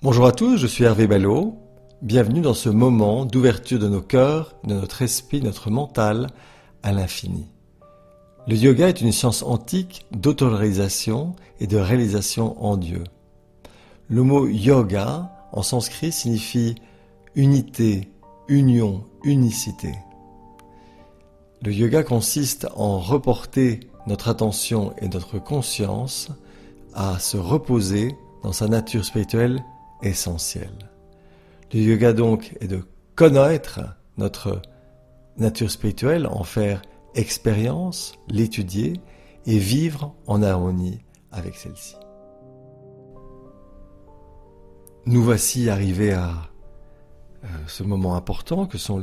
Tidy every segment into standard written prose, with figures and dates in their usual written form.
Bonjour à tous, je suis Hervé Ballot. Bienvenue dans ce moment d'ouverture de nos cœurs, de notre esprit, de notre mental à l'infini. Le yoga est une science antique d'autoréalisation et de réalisation en Dieu. Le mot yoga en sanskrit signifie unité, union, unicité. Le yoga consiste en reporter notre attention et notre conscience à se reposer dans sa nature spirituelle essentielle. Le yoga donc est de connaître notre nature spirituelle, en faire expérience, l'étudier et vivre en harmonie avec celle-ci. Nous voici arrivés à ce moment important que sont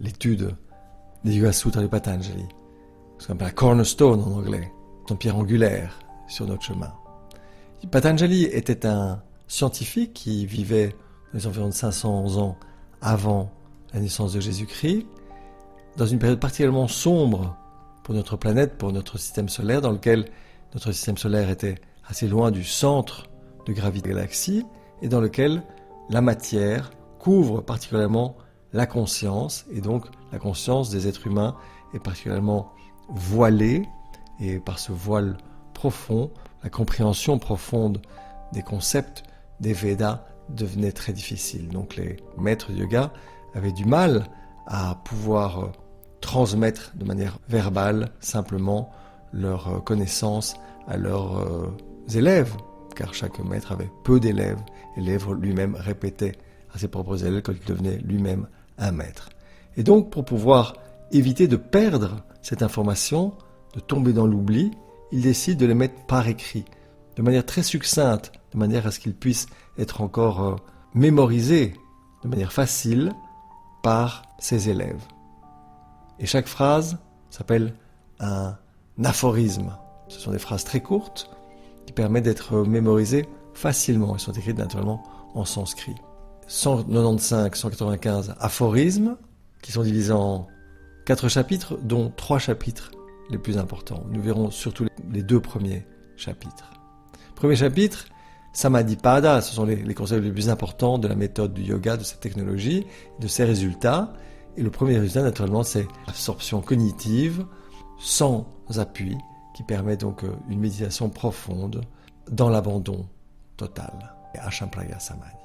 l'étude des Yoga Sutras de Patanjali, ce qu'on appelle la cornerstone en anglais, une pierre angulaire sur notre chemin. Patanjali était un scientifique qui vivait dans les environs de 500 ans avant la naissance de Jésus-Christ, dans une période particulièrement sombre pour notre planète, pour notre système solaire, dans lequel notre système solaire était assez loin du centre de gravité de la galaxie, et dans lequel la matière couvre particulièrement la conscience, et donc la conscience des êtres humains est particulièrement voilée, et par ce voile profond, la compréhension profonde des concepts des Védas devenait très difficile. Donc les maîtres de yoga avaient du mal à pouvoir transmettre de manière verbale simplement leurs connaissances à leurs élèves, car chaque maître avait peu d'élèves, et l'élève lui-même répétait à ses propres élèves quand il devenait lui-même un maître. Et donc pour pouvoir éviter de perdre cette information, de tomber dans l'oubli, il décide de les mettre par écrit, de manière très succincte, de manière à ce qu'ils puissent être encore mémorisés de manière facile par ses élèves. Et chaque phrase s'appelle un aphorisme. Ce sont des phrases très courtes qui permettent d'être mémorisées facilement. Elles sont écrites naturellement en sanskrit. 195-195 aphorismes qui sont divisés en 4 chapitres, dont 3 chapitres les plus importants. Nous verrons surtout les 2 premiers chapitres. Premier chapitre, Samadhipada, ce sont les concepts les plus importants de la méthode du yoga, de cette technologie, de ses résultats. Et le premier résultat, naturellement, c'est l'absorption cognitive, sans appui, qui permet donc une méditation profonde dans l'abandon total. Ashampraya Samadhi.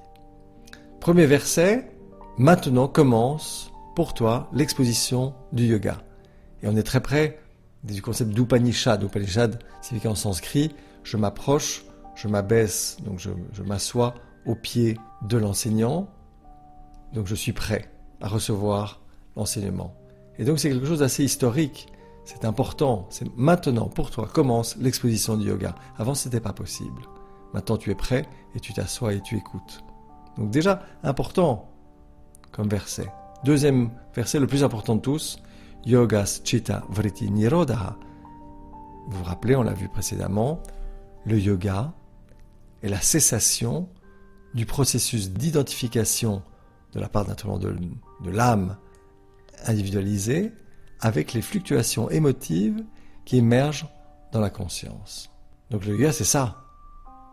Premier verset, maintenant commence pour toi l'exposition du yoga. Et on est très près du concept d'Upanishad. Upanishad signifie en sanskrit, je m'approche, je m'abaisse, donc je m'assois au pied de l'enseignant, donc je suis prêt à recevoir l'enseignement. Et donc c'est quelque chose d'assez historique, c'est important, c'est maintenant pour toi commence l'exposition du yoga. Avant c'était pas possible. Maintenant tu es prêt et tu t'assois et tu écoutes. Donc déjà important comme verset. Deuxième verset, le plus important de tous, Yogas Chitta Vritti Nirodha. Vous vous rappelez, on l'a vu précédemment, le yoga est la cessation du processus d'identification de la part naturellement de l'âme individualisée avec les fluctuations émotives qui émergent dans la conscience. Donc le yoga c'est ça,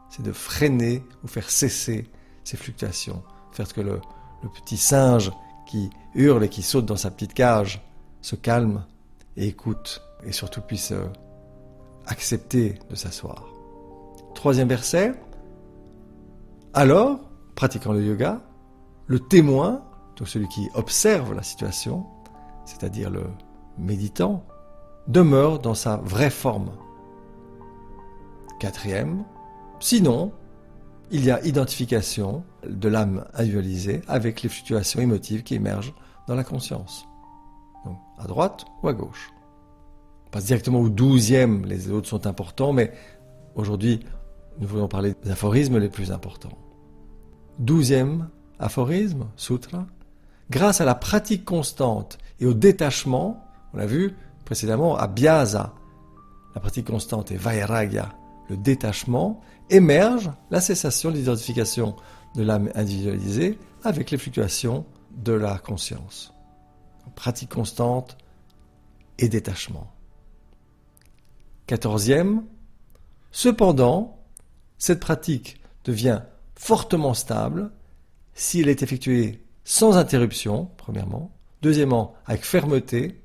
c'est de freiner ou faire cesser ces fluctuations, faire que le petit singe qui hurle et qui saute dans sa petite cage se calme et écoute et surtout puisse accepter de s'asseoir. Troisième verset, alors, pratiquant le yoga, le témoin, donc celui qui observe la situation, c'est-à-dire le méditant, demeure dans sa vraie forme. Quatrième, sinon, il y a identification de l'âme individualisée avec les fluctuations émotives qui émergent dans la conscience. Donc, à droite ou à gauche. On passe directement au 12e, les autres sont importants, mais aujourd'hui, nous voulons parler des aphorismes les plus importants. 12e aphorisme, sutra, grâce à la pratique constante et au détachement, on l'a vu précédemment, abhyasa, la pratique constante, et vairagya, le détachement, émerge la cessation de l'identification de l'âme individualisée avec les fluctuations de la conscience. Pratique constante et détachement. 14e, cependant, cette pratique devient fortement stable si elle est effectuée sans interruption, premièrement. Deuxièmement, avec fermeté,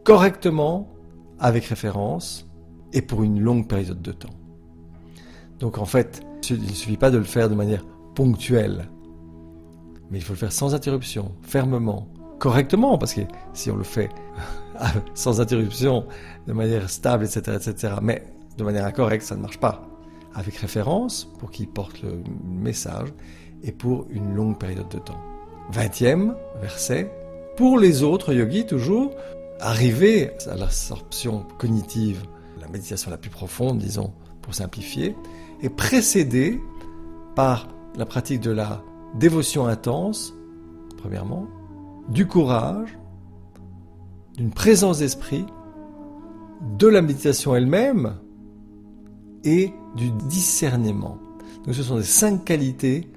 correctement, avec référence et pour une longue période de temps. Donc en fait, il ne suffit pas de le faire de manière ponctuelle, mais il faut le faire sans interruption, fermement, correctement, parce que si on le fait sans interruption, de manière stable, etc., mais de manière incorrecte, ça ne marche pas. Avec référence, pour qu'il porte le message, et pour une longue période de temps. 20e verset. Pour les autres yogis, toujours, arriver à l'absorption cognitive, la méditation la plus profonde, disons, pour simplifier, est précédée par la pratique de la dévotion intense, premièrement, du courage, d'une présence d'esprit, de la méditation elle-même et du discernement. Donc ce sont les 5 qualités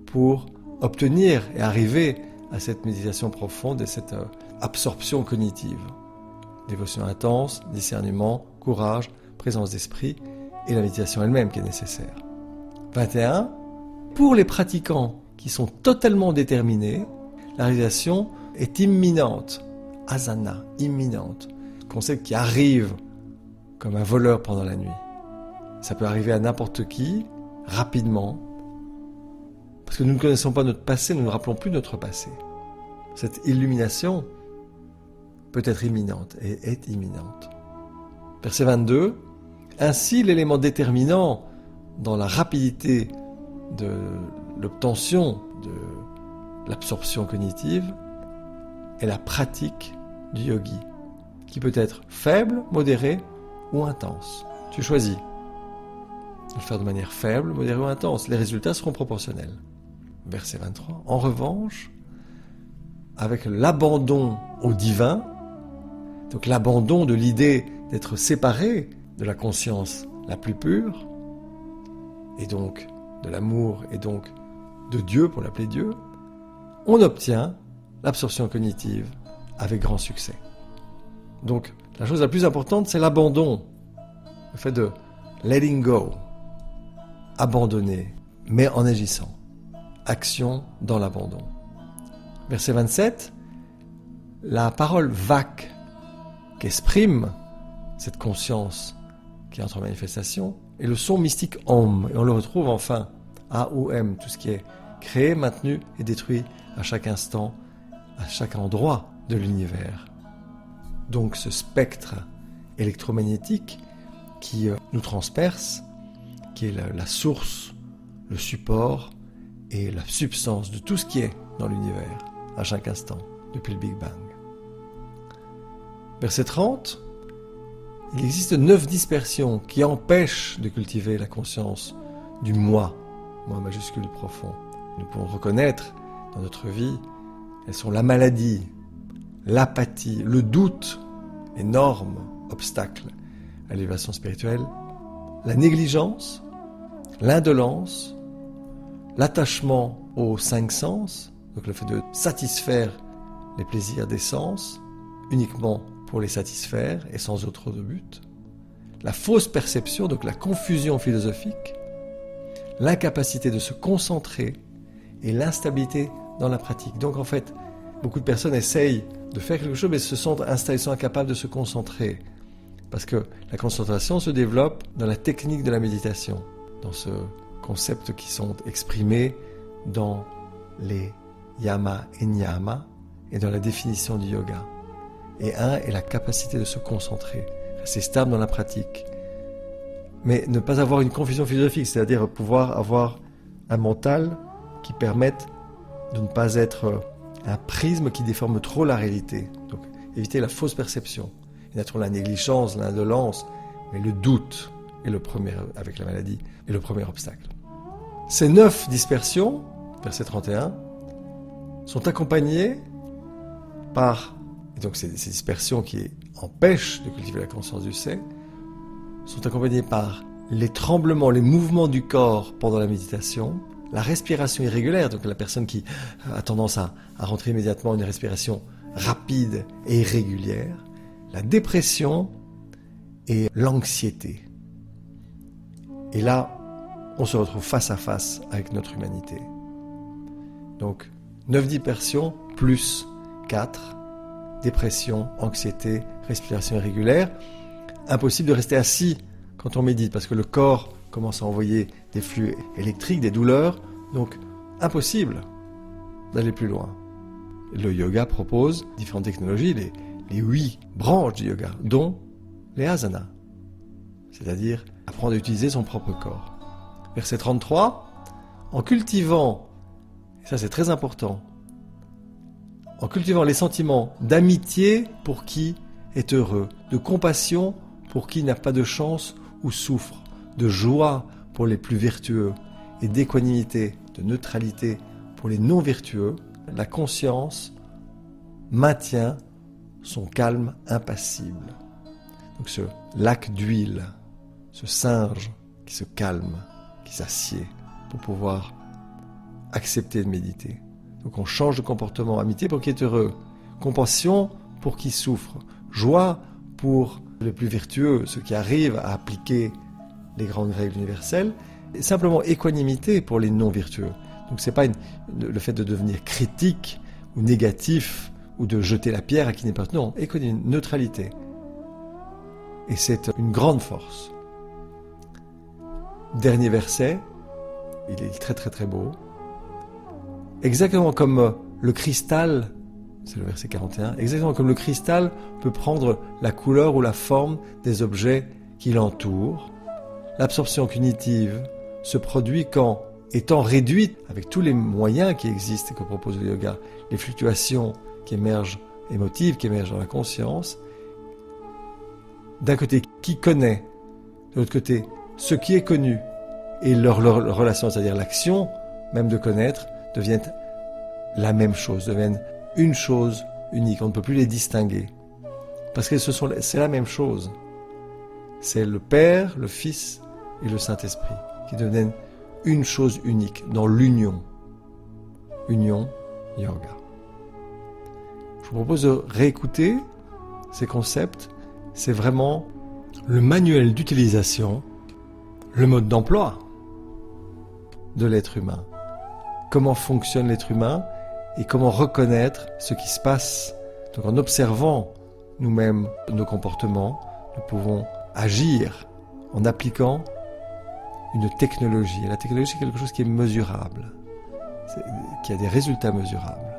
pour obtenir et arriver à cette méditation profonde et cette absorption cognitive. Dévotion intense, discernement, courage, présence d'esprit et la méditation elle-même qui est nécessaire. 21. Pour les pratiquants qui sont totalement déterminés, la réalisation est imminente. Asana, imminente. Concept qui arrive comme un voleur pendant la nuit. Ça peut arriver à n'importe qui, rapidement, parce que nous ne connaissons pas notre passé, nous ne rappelons plus notre passé. Cette illumination peut être imminente et est imminente. Verset 22. Ainsi, l'élément déterminant dans la rapidité de l'obtention de l'absorption cognitive est la pratique du yogi, qui peut être faible, modérée ou intense. Tu choisis de le faire de manière faible, modérée ou intense. Les résultats seront proportionnels. Verset 23. En revanche, avec l'abandon au divin, donc l'abandon de l'idée d'être séparé de la conscience la plus pure, et donc de l'amour, et donc de Dieu, pour l'appeler Dieu, on obtient l'absorption cognitive avec grand succès. Donc, la chose la plus importante, c'est l'abandon, le fait de letting go, abandonner, mais en agissant. Action dans l'abandon. Verset 27, la parole vak qu'exprime cette conscience qui entre en manifestation est le son mystique Om. Et on le retrouve enfin, A-O-M, tout ce qui est créé, maintenu et détruit à chaque instant, à chaque endroit de l'univers. Donc ce spectre électromagnétique qui nous transperce, qui est la source, le support et la substance de tout ce qui est dans l'univers, à chaque instant, depuis le Big Bang. Verset 30, il existe 9 dispersions qui empêchent de cultiver la conscience du moi majuscule profond. Nous pouvons reconnaître dans notre vie, elles sont la maladie, l'apathie, le doute, énorme obstacle à l'élévation spirituelle, la négligence, l'indolence, l'attachement aux 5 sens, donc le fait de satisfaire les plaisirs des sens, uniquement pour les satisfaire et sans autre but, la fausse perception, donc la confusion philosophique, l'incapacité de se concentrer et l'instabilité dans la pratique. Donc en fait, beaucoup de personnes essayent de faire quelque chose mais se sentent installées, sont incapables de se concentrer. Parce que la concentration se développe dans la technique de la méditation, dans ce concept qui sont exprimés dans les yama et niyama et dans la définition du yoga. Et un est la capacité de se concentrer, rester stable dans la pratique. Mais ne pas avoir une confusion philosophique, c'est-à-dire pouvoir avoir un mental qui permette de ne pas être un prisme qui déforme trop la réalité. Donc éviter la fausse perception. Il y a trop la négligence, l'indolence, mais le doute est le premier, avec la maladie, est le premier obstacle. Ces 9 dispersions, verset 31, sont accompagnées par, et donc ces dispersions qui empêchent de cultiver la conscience du c'est, sont accompagnées par les tremblements, les mouvements du corps pendant la méditation, la respiration irrégulière, donc la personne qui a tendance à rentrer immédiatement dans une respiration rapide et irrégulière, la dépression et l'anxiété. Et là, on se retrouve face à face avec notre humanité. Donc, 9 dispersions plus 4, dépression, anxiété, respiration irrégulière. Impossible de rester assis quand on médite parce que le corps commence à envoyer des flux électriques, des douleurs. Donc, impossible d'aller plus loin. Le yoga propose différentes technologies, les 8 branches du yoga, dont les asanas, c'est-à-dire apprendre à utiliser son propre corps. Verset 33, en cultivant, et ça c'est très important, en cultivant les sentiments d'amitié pour qui est heureux, de compassion pour qui n'a pas de chance ou souffre, de joie pour les plus vertueux et d'équanimité, de neutralité pour les non vertueux, la conscience maintient son calme impassible. Donc ce lac d'huile, ce singe qui se calme, qui s'assied pour pouvoir accepter de méditer. Donc on change de comportement, amitié pour qui est heureux, compassion pour qui souffre, joie pour les plus vertueux, ceux qui arrivent à appliquer les grandes règles universelles, et simplement équanimité pour les non vertueux. Donc c'est pas le fait de devenir critique ou négatif ou de jeter la pierre à qui n'est pas... Non, équanimité, neutralité. Et c'est une grande force. Dernier verset, il est très très très beau. Exactement comme le cristal, c'est le verset 41, exactement comme le cristal peut prendre la couleur ou la forme des objets qui l'entourent, l'absorption cognitive se produit quand, étant réduite avec tous les moyens qui existent et que propose le yoga, les fluctuations qui émergent émotives, qui émergent dans la conscience, d'un côté qui connaît, de l'autre côté ce qui est connu et leur relation, c'est-à-dire l'action même de connaître, deviennent la même chose, deviennent une chose unique. On ne peut plus les distinguer parce que c'est la même chose. C'est le Père, le Fils et le Saint-Esprit qui deviennent une chose unique dans l'union. Union, yoga. Je vous propose de réécouter ces concepts. C'est vraiment le manuel d'utilisation, le mode d'emploi de l'être humain. Comment fonctionne l'être humain et comment reconnaître ce qui se passe. Donc en observant nous-mêmes nos comportements, nous pouvons agir en appliquant une technologie. Et la technologie, c'est quelque chose qui est mesurable, qui a des résultats mesurables.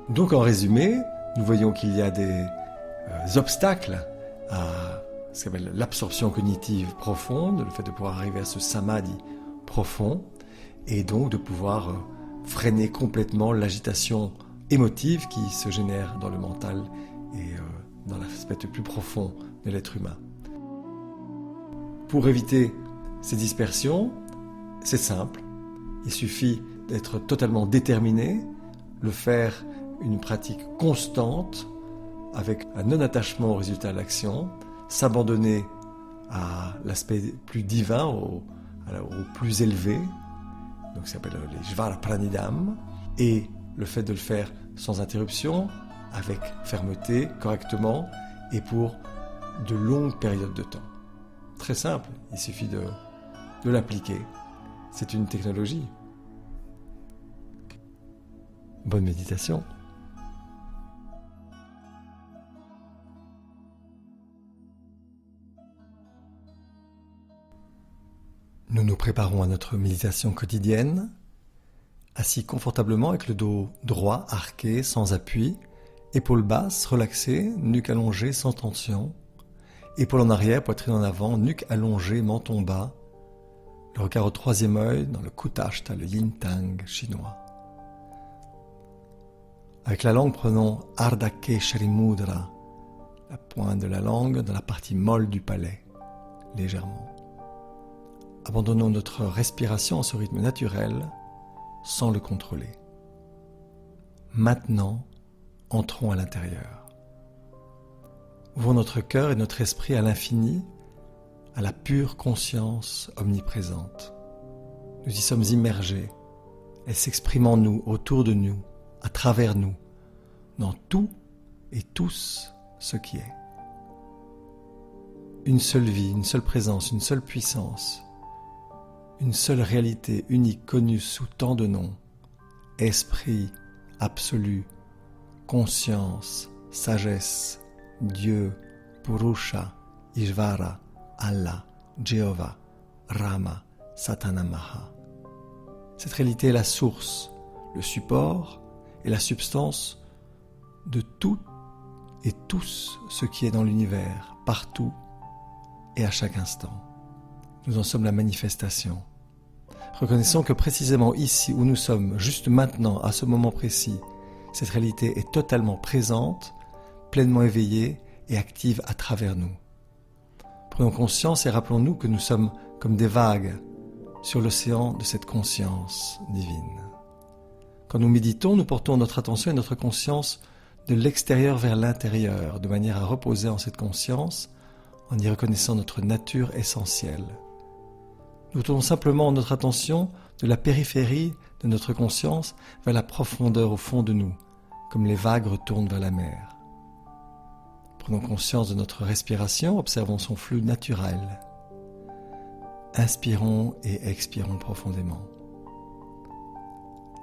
Donc en résumé, nous voyons qu'il y a des obstacles à ce qu'on appelle l'absorption cognitive profonde, le fait de pouvoir arriver à ce samadhi profond, et donc de pouvoir freiner complètement l'agitation émotive qui se génère dans le mental et dans l'aspect le plus profond de l'être humain. Pour éviter ces dispersions, c'est simple, il suffit d'être totalement déterminé, le faire une pratique constante avec un non-attachement au résultat de l'action, s'abandonner à l'aspect plus divin, au plus élevé, donc ça s'appelle les Jvara Pranidham, et le fait de le faire sans interruption, avec fermeté, correctement, et pour de longues périodes de temps. Très simple, il suffit de l'appliquer. C'est une technologie. Bonne méditation. Nous nous préparons à notre méditation quotidienne, assis confortablement avec le dos droit, arqué, sans appui, épaules basses, relaxées, nuque allongée, sans tension, épaules en arrière, poitrine en avant, nuque allongée, menton bas, le regard au troisième œil dans le Kutashta, le Yin Tang chinois. Avec la langue, prenons Ardha Keshari Mudra, la pointe de la langue dans la partie molle du palais, légèrement. Abandonnons notre respiration à ce rythme naturel, sans le contrôler. Maintenant, entrons à l'intérieur. Ouvrons notre cœur et notre esprit à l'infini, à la pure conscience omniprésente. Nous y sommes immergés. Elle s'exprime en nous, autour de nous, à travers nous, dans tout et tous ce qui est. une seule vie, une seule présence, une seule puissance, une seule réalité unique connue sous tant de noms, esprit absolu, conscience, sagesse, Dieu, Purusha, Ishvara, Allah, Jéhovah, Rama, Satanamaha. Cette réalité est la source, le support et la substance de tout et tous ce qui est dans l'univers, partout et à chaque instant. Nous en sommes la manifestation. Reconnaissons que précisément ici où nous sommes, juste maintenant, à ce moment précis, cette réalité est totalement présente, pleinement éveillée et active à travers nous. Prenons conscience et rappelons-nous que nous sommes comme des vagues sur l'océan de cette conscience divine. Quand nous méditons, nous portons notre attention et notre conscience de l'extérieur vers l'intérieur, de manière à reposer en cette conscience, en y reconnaissant notre nature essentielle. Nous tournons simplement notre attention de la périphérie de notre conscience vers la profondeur au fond de nous, comme les vagues retournent vers la mer. Prenons conscience de notre respiration, observons son flux naturel. Inspirons et expirons profondément.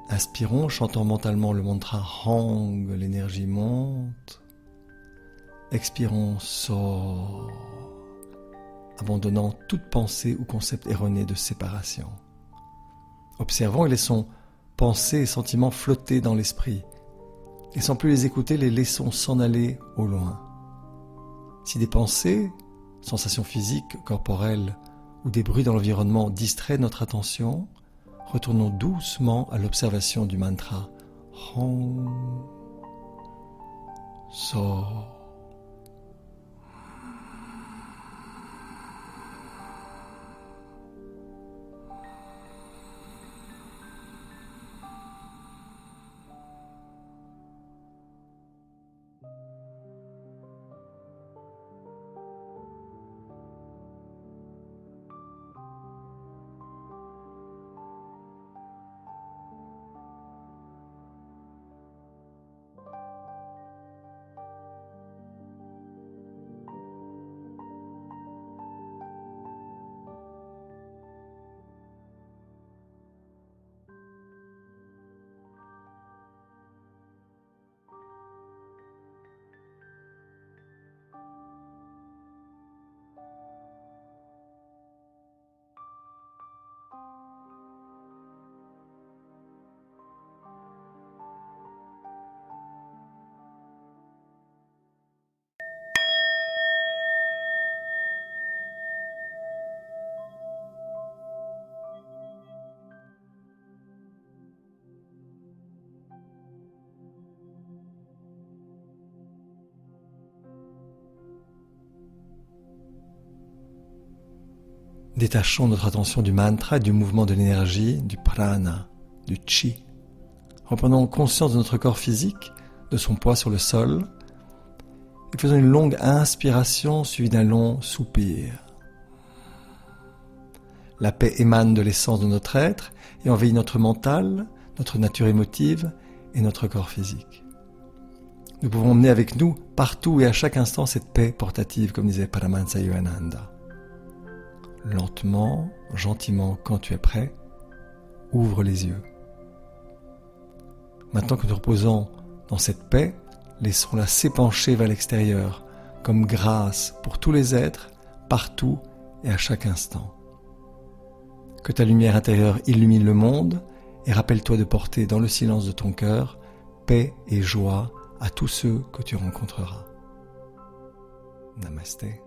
Inspirons, chantant mentalement le mantra Hang, l'énergie monte. Expirons, sort, abandonnant toute pensée ou concept erroné de séparation. Observons et laissons pensées et sentiments flotter dans l'esprit. Et sans plus les écouter, les laissons s'en aller au loin. Si des pensées, sensations physiques, corporelles ou des bruits dans l'environnement distraient notre attention, retournons doucement à l'observation du mantra Hong So. Détachons notre attention du mantra et du mouvement de l'énergie, du prana, du chi. Reprenons conscience de notre corps physique, de son poids sur le sol, et faisons une longue inspiration suivie d'un long soupir. La paix émane de l'essence de notre être et envahit notre mental, notre nature émotive et notre corps physique. Nous pouvons emmener avec nous, partout et à chaque instant, cette paix portative, comme disait Paramahansa Yogananda. Lentement, gentiment, quand tu es prêt, ouvre les yeux. Maintenant que nous reposons dans cette paix, laissons-la s'épancher vers l'extérieur, comme grâce pour tous les êtres, partout et à chaque instant. Que ta lumière intérieure illumine le monde et rappelle-toi de porter dans le silence de ton cœur paix et joie à tous ceux que tu rencontreras. Namasté.